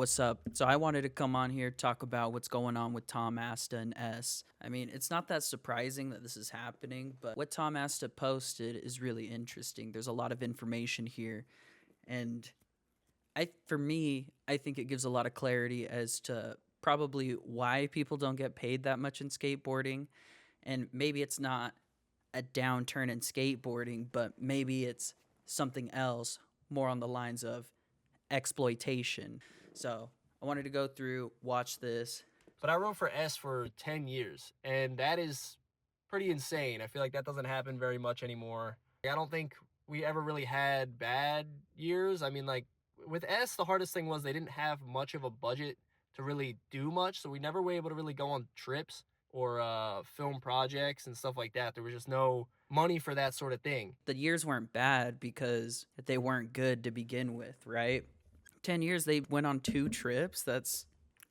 what's up? So I wanted to come on here talk about what's going on with Tom Asta and S. I mean, it's not that surprising that this is happening, but what Tom Asta posted is really interesting. There's a lot of information here, and for me, I think it gives a lot of clarity as to probably why people don't get paid that much in skateboarding, and maybe it's not a downturn in skateboarding, but maybe it's something else more on the lines of exploitation. So I wanted to go through, watch this. But I rode for S for 10 years, and that is pretty insane. I feel like that doesn't happen very much anymore. I don't think we ever really had bad years. I mean, like, with S, the hardest thing was they didn't have much of a budget to really do much, so we never were able to really go on trips or film projects and stuff like that. There was just no money for that sort of thing. The years weren't bad because they weren't good to begin with, right? 10 years they went on 2 trips. It's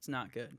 not good.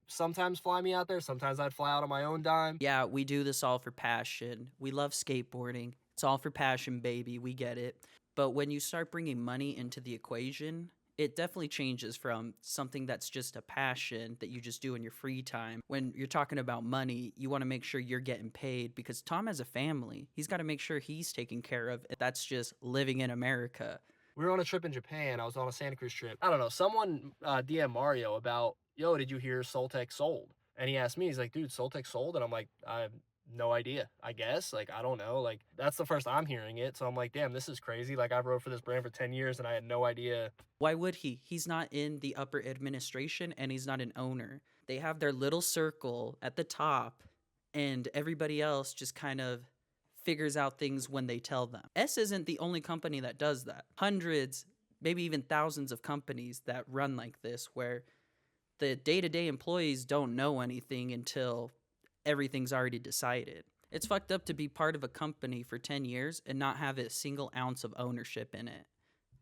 Sometimes fly me out there, sometimes I'd fly out on my own dime. Yeah, we do this all for passion. We love skateboarding. It's all for passion, baby. We get it. But when you start bringing money into the equation, it definitely changes from something that's just a passion that you just do in your free time. When you're talking about money, you want to make sure you're getting paid because Tom has a family. He's got to make sure he's taken care of. That's just living in America. We were on a trip in Japan. I was on a Santa Cruz trip. I don't know. Someone DM Mario about, yo, did you hear Soltec sold? And he asked me, he's like, dude, Soltec sold? And I'm like, I have no idea, I guess. Like, I don't know. Like, that's the first I'm hearing it. So I'm like, damn, this is crazy. Like, I've rode for this brand for 10 years and I had no idea. Why would he? He's not in the upper administration and he's not an owner. They have their little circle at the top and everybody else just kind of figures out things when they tell them. S isn't the only company that does that. Hundreds, maybe even thousands of companies that run like this where the day-to-day employees don't know anything until everything's already decided. It's fucked up to be part of a company for 10 years and not have a single ounce of ownership in it.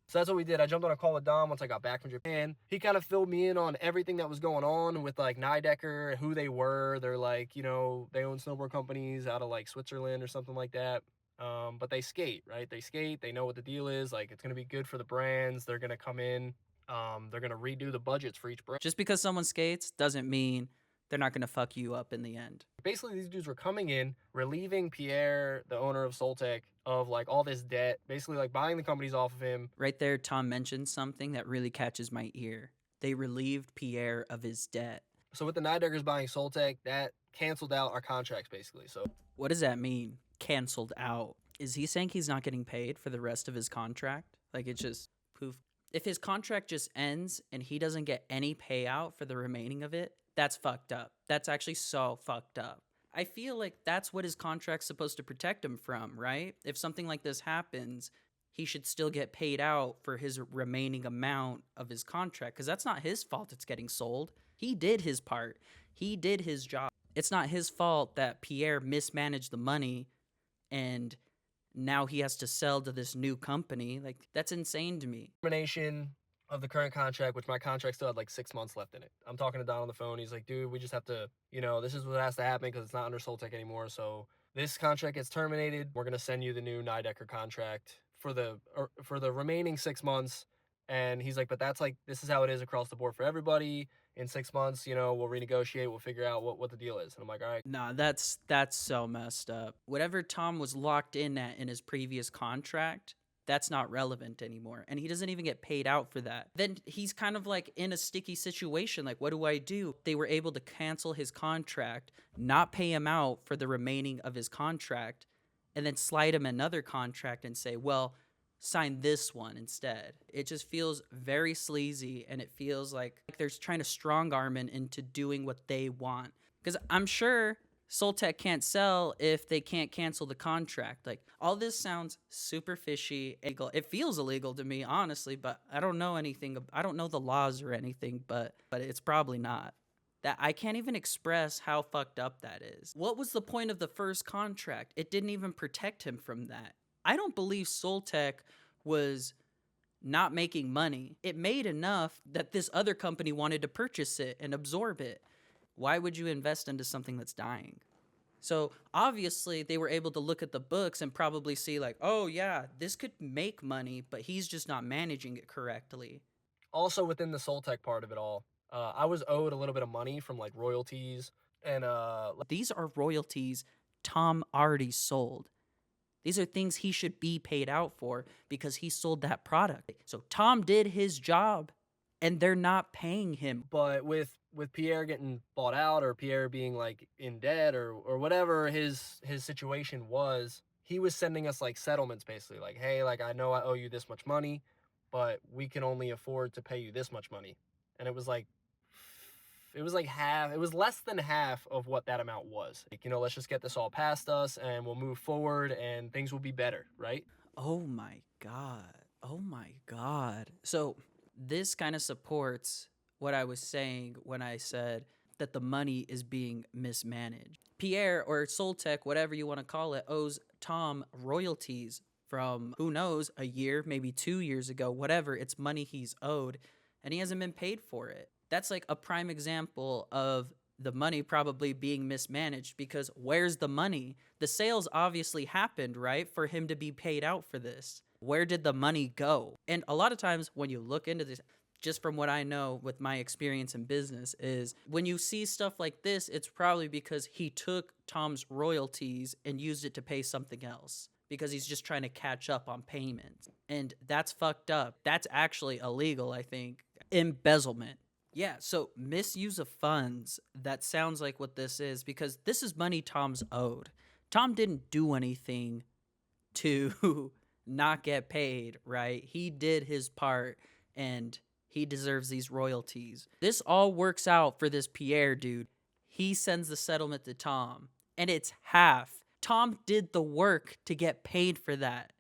So that's what we did. I jumped on a call with Dom once I got back from Japan. He kind of filled me in on everything that was going on with like Nidecker, who they were. They're like, you know, they own snowboard companies out of like Switzerland or something like that. But they skate, right? They skate. They know what the deal is. Like, it's going to be good for the brands. They're going to come in. They're going to redo the budgets for each brand. Just because someone skates doesn't mean they're not going to fuck you up in the end. Basically, these dudes were coming in, relieving Pierre, the owner of Soltec, of like all this debt, basically like buying the companies off of him. Right there, Tom mentioned something that really catches my ear. They relieved Pierre of his debt. So with the Nideckers buying Soltec, that canceled out our contracts basically. So what does that mean? Canceled out. Is he saying he's not getting paid for the rest of his contract? Like, it's just poof. If his contract just ends and he doesn't get any payout for the remaining of it, that's fucked up. That's actually so fucked up. I feel like that's what his contract's supposed to protect him from, right? If something like this happens, he should still get paid out for his remaining amount of his contract because that's not his fault it's getting sold. He did his part. He did his job. It's not his fault that Pierre mismanaged the money and now he has to sell to this new company. Like, that's insane to me. Termination of the current contract, which my contract still had like 6 months left in it. I'm talking to Don on the phone. He's like, dude, we just have to, you know, this is what has to happen because it's not under Soltec anymore. So this contract gets terminated. We're going to send you the new Nidecker contract for the remaining 6 months. And he's like, but that's like, this is how it is across the board for everybody. In 6 months, you know, we'll renegotiate. We'll figure out what the deal is. And I'm like, all right. Nah, that's so messed up. Whatever Tom was locked in at in his previous contract, that's not relevant anymore. And he doesn't even get paid out for that. Then he's kind of like in a sticky situation. Like, what do I do? They were able to cancel his contract, not pay him out for the remaining of his contract, and then slide him another contract and say, well, sign this one instead. It just feels very sleazy, and it feels like they're trying to strong arm him into doing what they want. Because I'm sure Soltec can't sell if they can't cancel the contract. Like, all this sounds super fishy, illegal. It feels illegal to me, honestly, but I don't know anything. I don't know the laws or anything, but it's probably not. That I can't even express how fucked up that is. What was the point of the first contract? It didn't even protect him from that. I don't believe Soltec was not making money. It made enough that this other company wanted to purchase it and absorb it. Why would you invest into something that's dying? So obviously they were able to look at the books and probably see like, oh yeah, this could make money, but he's just not managing it correctly. Also within the Soltech part of it all, I was owed a little bit of money from like royalties and These are royalties Tom already sold. These are things he should be paid out for because he sold that product. So Tom did his job and they're not paying him. but with Pierre getting bought out or Pierre being like in debt or whatever his situation was, he was sending us like settlements basically like, hey, like I know I owe you this much money, but we can only afford to pay you this much money. And it was like half, it was less than half of what that amount was. Like, let's just get this all past us and we'll move forward and things will be better, right? Oh my God. Oh my God. So this kind of supports what I was saying when I said that the money is being mismanaged. Pierre or Soltech, whatever you want to call it, owes Tom royalties from who knows, a year, maybe 2 years ago, whatever. It's money he's owed and he hasn't been paid for it. That's like a prime example of the money probably being mismanaged because where's the money? The sales obviously happened, right? For him to be paid out for this. Where did the money go? And a lot of times when you look into this, just from what I know with my experience in business, is when you see stuff like this, it's probably because he took Tom's royalties and used it to pay something else because he's just trying to catch up on payments. And that's fucked up. That's actually illegal, I think. Embezzlement. Yeah, so misuse of funds, that sounds like what this is because this is money Tom's owed. Tom didn't do anything to not get paid, right? He did his part and he deserves these royalties. This all works out for this Pierre dude. He sends the settlement to Tom and it's half. Tom did the work to get paid for that.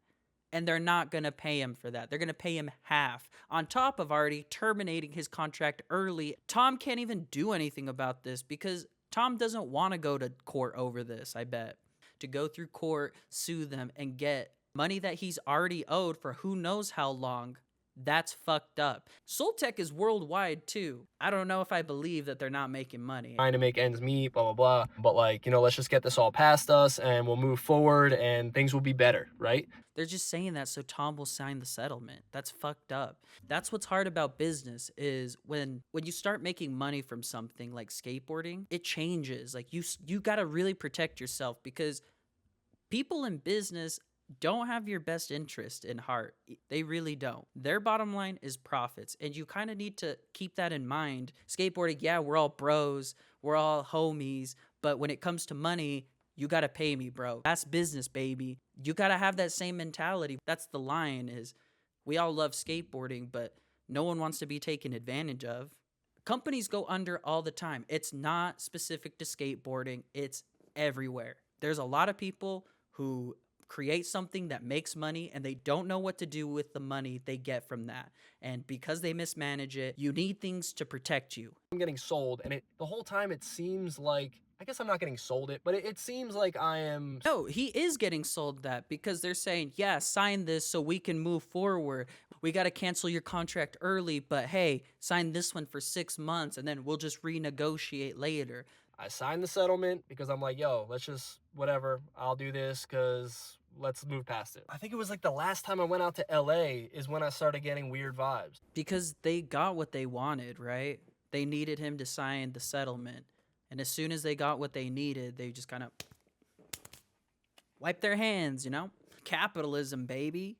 And they're not going to pay him for that. They're going to pay him half on top of already terminating his contract early. Tom can't even do anything about this because Tom doesn't want to go to court over this, I bet. To go through court, sue them, and get money that he's already owed for who knows how long. That's fucked up. Soltech is worldwide too. I don't know if I believe that they're not making money. Trying to make ends meet, blah, blah, blah. But like, let's just get this all past us and we'll move forward and things will be better, right? They're just saying that so Tom will sign the settlement. That's fucked up. That's what's hard about business is when you start making money from something like skateboarding, it changes. Like you got to really protect yourself because people in business don't have your best interest in heart. They really don't. Their bottom line is profits, and you kind of need to keep that in mind. Skateboarding, yeah, we're all bros, we're all homies, but when it comes to money, you got to pay me, bro. That's business, baby. You got to have that same mentality. That's the line is we all love skateboarding, but no one wants to be taken advantage of. Companies go under all the time. It's not specific to skateboarding. It's everywhere. There's a lot of people who create something that makes money and they don't know what to do with the money they get from that. And because they mismanage it, you need things to protect you. I'm getting sold and the whole time it seems like, I guess I'm not getting sold it, but it seems like I am. No, he is getting sold that because they're saying, yeah, sign this so we can move forward. We got to cancel your contract early, but hey, sign this one for 6 months and then we'll just renegotiate later. I signed the settlement because I'm like, yo, let's just, whatever, I'll do this because let's move past it. I think it was like the last time I went out to LA is when I started getting weird vibes. Because they got what they wanted, right? They needed him to sign the settlement. And as soon as they got what they needed, they just kind of wipe their hands, Capitalism, baby.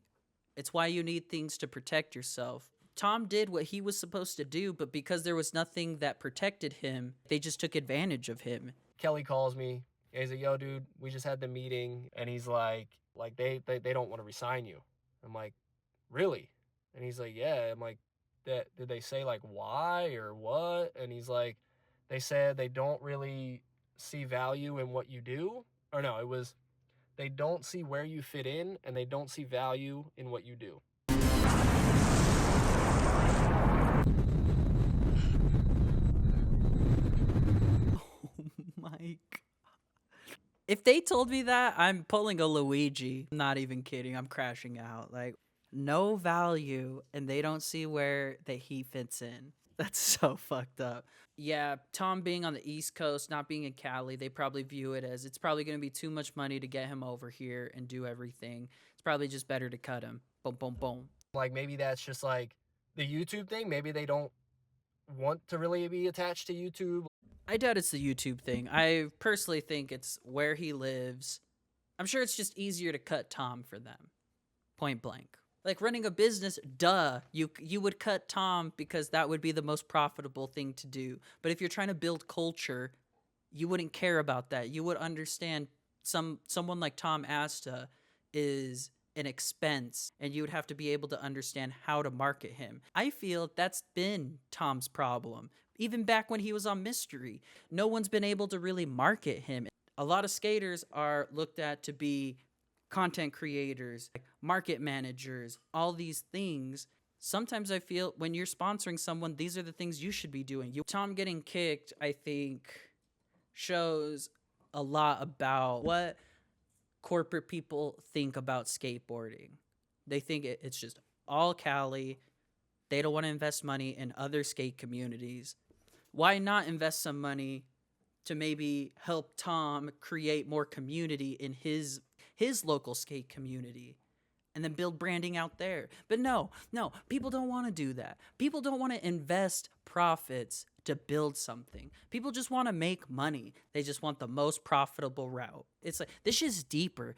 It's why you need things to protect yourself. Tom did what he was supposed to do, but because there was nothing that protected him, they just took advantage of him. Kelly calls me. He's like, yo, dude, we just had the meeting. And he's like they don't want to resign you. I'm like, really? And he's like, yeah. I'm like, did they say like why or what? And he's like, they said they don't really see value in what you do. Or no, it was they don't see where you fit in and they don't see value in what you do. Oh my God. If they told me that, I'm pulling a Luigi. I'm not even kidding. I'm crashing out. Like, no value, and they don't see where that he fits in. That's so fucked up. Yeah, Tom being on the East Coast, not being in Cali, they probably view it as it's probably going to be too much money to get him over here and do everything. It's probably just better to cut him. Boom, boom, boom. Like maybe that's just like the YouTube thing, maybe they don't want to really be attached to YouTube. I doubt it's the YouTube thing. I personally think it's where he lives. I'm sure it's just easier to cut Tom for them. Point blank. Like running a business, duh, you would cut Tom because that would be the most profitable thing to do. But if you're trying to build culture, you wouldn't care about that. You would understand someone like Tom Asta is an expense, and you would have to be able to understand how to market him. I feel that's been Tom's problem. Even back when he was on Mystery, no one's been able to really market him. A lot of skaters are looked at to be content creators, like market managers, all these things. Sometimes I feel when you're sponsoring someone, these are the things you should be doing. Tom getting kicked, I think, shows a lot about what corporate people think about skateboarding. They think it's just all Cali. They don't want to invest money in other skate communities. Why not invest some money to maybe help Tom create more community in his local skate community and then build branding out there? But no, people don't want to do that. People don't want to invest profits to build something. People just want to make money. They just want the most profitable route. It's like, this shit's deeper.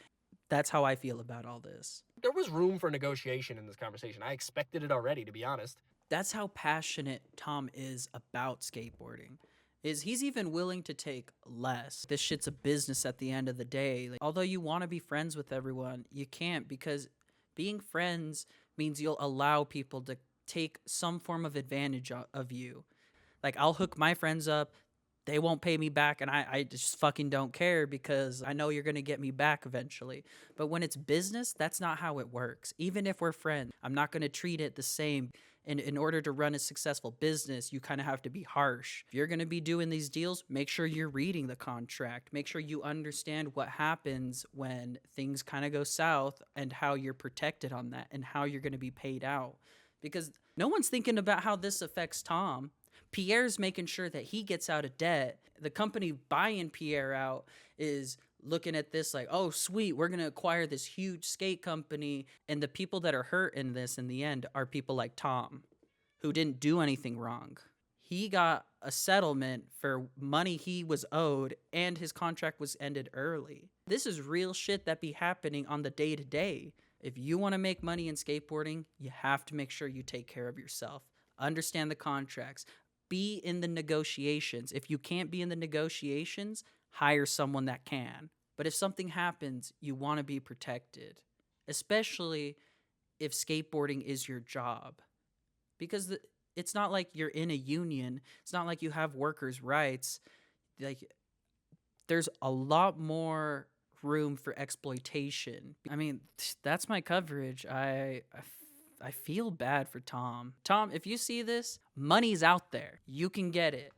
That's how I feel about all this. There was room for negotiation in this conversation. I expected it already, to be honest. That's how passionate Tom is about skateboarding. Is he's even willing to take less. This shit's a business at the end of the day. Like, although you want to be friends with everyone, you can't, because being friends means you'll allow people to take some form of advantage of you. Like, I'll hook my friends up, they won't pay me back, and I just fucking don't care because I know you're going to get me back eventually. But when it's business, that's not how it works. Even if we're friends, I'm not going to treat it the same. And in order to run a successful business, you kind of have to be harsh. If you're going to be doing these deals, make sure you're reading the contract. Make sure you understand what happens when things kind of go south and how you're protected on that and how you're going to be paid out. Because no one's thinking about how this affects Tom. Pierre's making sure that he gets out of debt. The company buying Pierre out is looking at this like, oh, sweet, we're going to acquire this huge skate company. And the people that are hurt in this in the end are people like Tom, who didn't do anything wrong. He got a settlement for money he was owed, and his contract was ended early. This is real shit that be happening on the day-to-day. If you want to make money in skateboarding, you have to make sure you take care of yourself. Understand the contracts. Be in the negotiations. If you can't be in the negotiations, hire someone that can. But if something happens, you want to be protected, especially if skateboarding is your job. Because it's not like you're in a union. It's not like you have workers' rights. Like, there's a lot more room for exploitation. I mean, that's my coverage. I feel bad for Tom. Tom, if you see this, money's out there. You can get it.